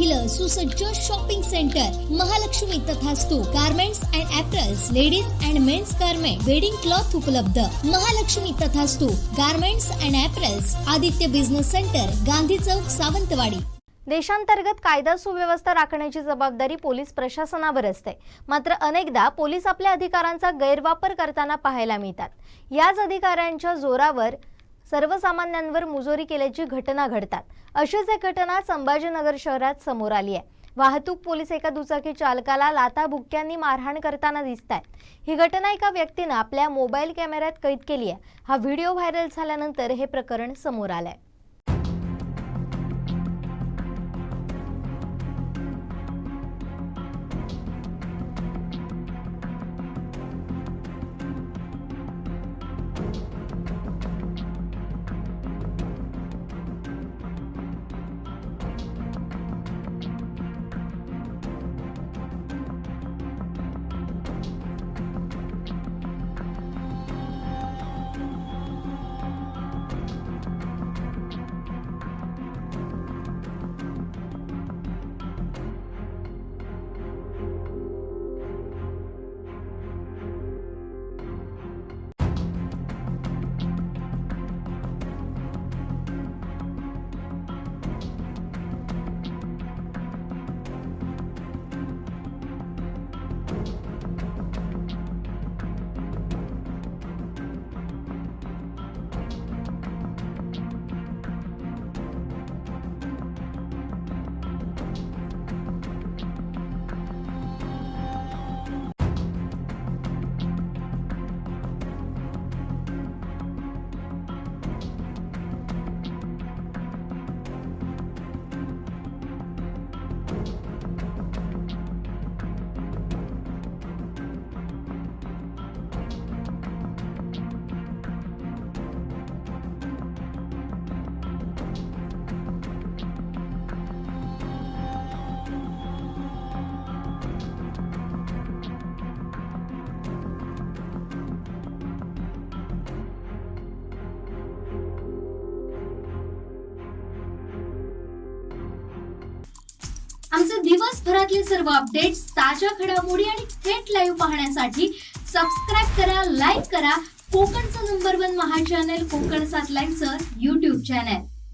पहिलं सुसज्ज shopping centre Mahalakshmi Tathastu garments and apparels, ladies and men's garment, wedding cloth उपलब्ध. Mahalakshmi Tathastu garments and apparels, Aditya business centre, Gandhi Chowk, Sawantwadi. देशांतर्गत कायदा सुव्यवस्था राखण्याची जबाबदारी पोलीस प्रशासनावर असते. मात्र अनेकदा पोलीस आपल्या अधिकारांचा गैरवापर करताना पाहायला मिळतात. याच अधिकाऱ्यांच्या जोरावर सर्वसामान्यांवर मुजोरी केल्याची घटना घडतात. अशीच एक घटना संभाजीनगर शहरात समोर आली आहे. वाहतूक पोलीस एका दुचाकी चालकाला लाथाबुक्क्यांनी मारहाण करताना दिसतात. ही घटना एका व्यक्तीने आपल्या मोबाईल कॅमेऱ्यात कैद केली आहे. हा व्हिडिओ व्हायरल झाल्यानंतर हे प्रकरण समोर आलंय. आमचे दिवसभरातले सर्व अपडेट्स, ताज्या घडामोडी आणि थेट लाईव्ह पाहण्यासाठी सबस्क्राईब करा, लाईक करा. कोकणचं नंबर 1 महा चॅनल कोकण 7 लाईव्हचं YouTube चॅनल.